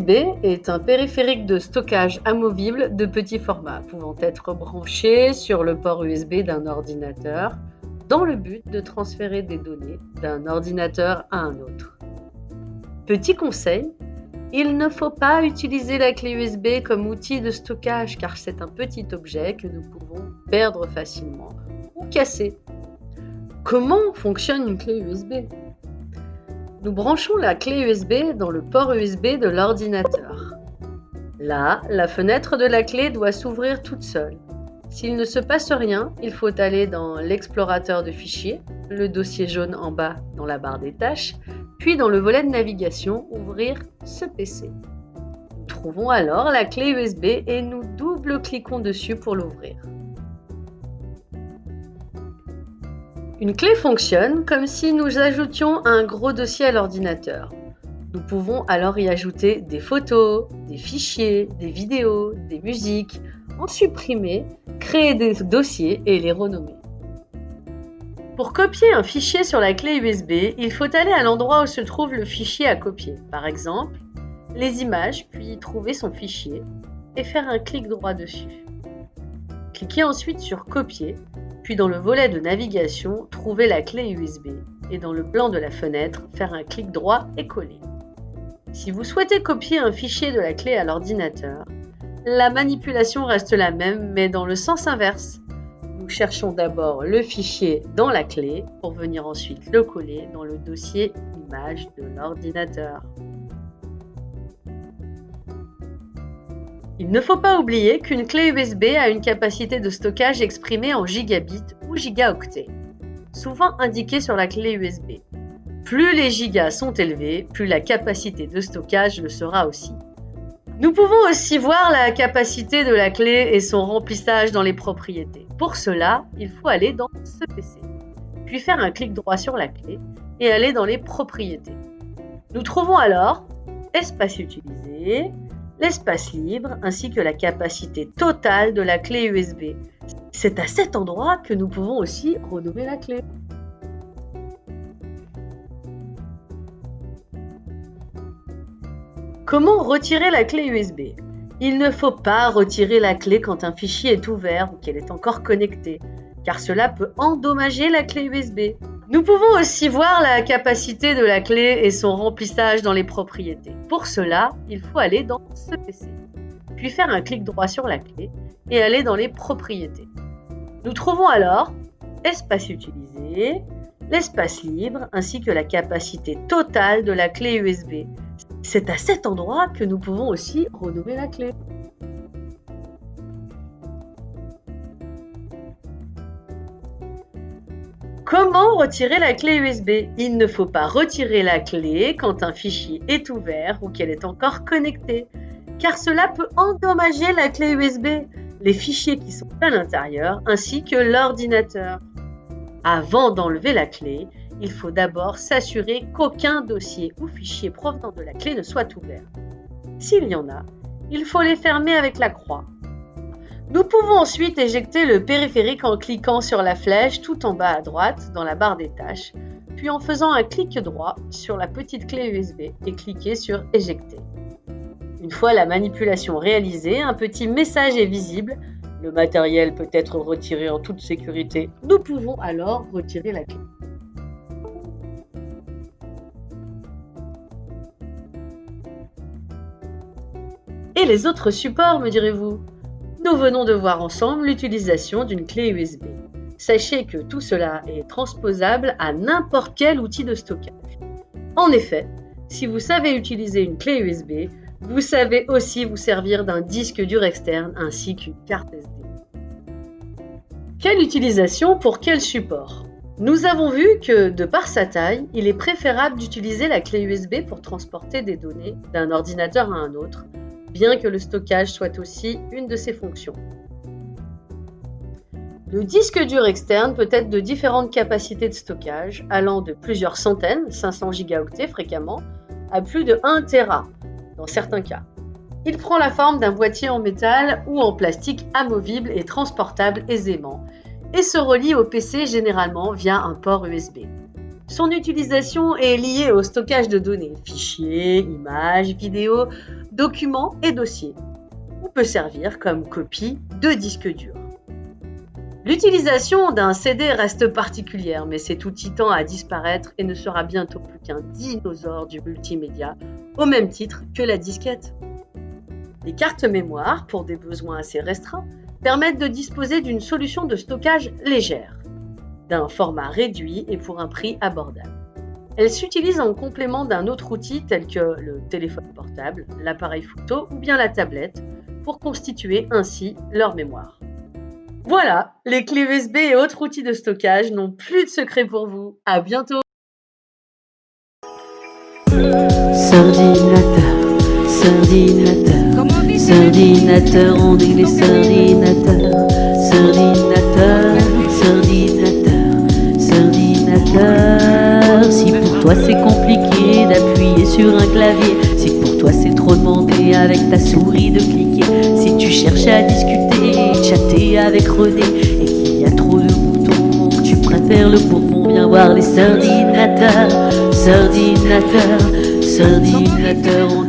USB est un périphérique de stockage amovible de petit format, pouvant être branché sur le port USB d'un ordinateur dans le but de transférer des données d'un ordinateur à un autre. Petit conseil, il ne faut pas utiliser la clé USB comme outil de stockage car c'est un petit objet que nous pouvons perdre facilement ou casser. Comment fonctionne une clé USB ? Nous branchons la clé USB dans le port USB de l'ordinateur. Là, la fenêtre de la clé doit s'ouvrir toute seule. S'il ne se passe rien, il faut aller dans l'explorateur de fichiers, le dossier jaune en bas dans la barre des tâches, puis dans le volet de navigation, ouvrir ce PC. Nous trouvons alors la clé USB et nous double-cliquons dessus pour l'ouvrir. Une clé fonctionne comme si nous ajoutions un gros dossier à l'ordinateur. Nous pouvons alors y ajouter des photos, des fichiers, des vidéos, des musiques, en supprimer, créer des dossiers et les renommer. Pour copier un fichier sur la clé USB, il faut aller à l'endroit où se trouve le fichier à copier. Par exemple, les images, puis trouver son fichier et faire un clic droit dessus. Cliquez ensuite sur Copier, puis dans le volet de navigation, trouver la clé USB et dans le blanc de la fenêtre, faire un clic droit et coller. Si vous souhaitez copier un fichier de la clé à l'ordinateur, la manipulation reste la même mais dans le sens inverse. Nous cherchons d'abord le fichier dans la clé pour venir ensuite le coller dans le dossier image de l'ordinateur. Il ne faut pas oublier qu'une clé USB a une capacité de stockage exprimée en gigabits ou gigaoctets, souvent indiquée sur la clé USB. Plus les gigas sont élevés, plus la capacité de stockage le sera aussi. Nous pouvons aussi voir la capacité de la clé et son remplissage dans les propriétés. Pour cela, il faut aller dans ce PC, puis faire un clic droit sur la clé et aller dans les propriétés. Nous trouvons alors Espace utilisé, l'espace libre ainsi que la capacité totale de la clé USB. C'est à cet endroit que nous pouvons aussi renommer la clé. Comment retirer la clé USB ? Il ne faut pas retirer la clé quand un fichier est ouvert ou qu'elle est encore connectée, car cela peut endommager la clé USB. Nous pouvons aussi voir la capacité de la clé et son remplissage dans les propriétés. Pour cela, il faut aller dans ce PC, puis faire un clic droit sur la clé et aller dans les propriétés. Nous trouvons alors Espace utilisé, l'espace libre ainsi que la capacité totale de la clé USB. C'est à cet endroit que nous pouvons aussi renommer la clé. Comment retirer la clé USB ? Il ne faut pas retirer la clé quand un fichier est ouvert ou qu'elle est encore connectée, car cela peut endommager la clé USB, les fichiers qui sont à l'intérieur ainsi que l'ordinateur. Avant d'enlever la clé, il faut d'abord s'assurer qu'aucun dossier ou fichier provenant de la clé ne soit ouvert. S'il y en a, il faut les fermer avec la croix. Nous pouvons ensuite éjecter le périphérique en cliquant sur la flèche tout en bas à droite dans la barre des tâches, puis en faisant un clic droit sur la petite clé USB et cliquer sur Éjecter. Une fois la manipulation réalisée, un petit message est visible. Le matériel peut être retiré en toute sécurité. Nous pouvons alors retirer la clé. Et les autres supports, me direz-vous ? Nous venons de voir ensemble l'utilisation d'une clé USB. Sachez que tout cela est transposable à n'importe quel outil de stockage. En effet, si vous savez utiliser une clé USB, vous savez aussi vous servir d'un disque dur externe ainsi qu'une carte SD. Quelle utilisation pour quel support ? Nous avons vu que, de par sa taille, il est préférable d'utiliser la clé USB pour transporter des données d'un ordinateur à un autre, bien que le stockage soit aussi une de ses fonctions. Le disque dur externe peut être de différentes capacités de stockage, allant de plusieurs centaines, 500 gigaoctets fréquemment, à plus de 1 Tera dans certains cas. Il prend la forme d'un boîtier en métal ou en plastique amovible et transportable aisément, et se relie au PC généralement via un port USB. Son utilisation est liée au stockage de données, fichiers, images, vidéos, documents et dossiers, ou peut servir comme copie de disque dur. L'utilisation d'un CD reste particulière, mais cet outil tend à disparaître et ne sera bientôt plus qu'un dinosaure du multimédia, au même titre que la disquette. Les cartes mémoire, pour des besoins assez restreints, permettent de disposer d'une solution de stockage légère, d'un format réduit et pour un prix abordable. Elles s'utilisent en complément d'un autre outil tel que le téléphone portable, l'appareil photo ou bien la tablette pour constituer ainsi leur mémoire. Voilà, les clés USB et autres outils de stockage n'ont plus de secret pour vous. À bientôt! Sordinateur, on dit les sordinateurs. Sordinateur. Si pour toi c'est compliqué d'appuyer sur un clavier, si pour toi c'est trop demandé avec ta souris de cliquer, si tu cherches à discuter, chatter avec René et qu'il y a trop de boutons, que tu préfères le bourbon, viens voir les sordinateurs. Sordinateur, on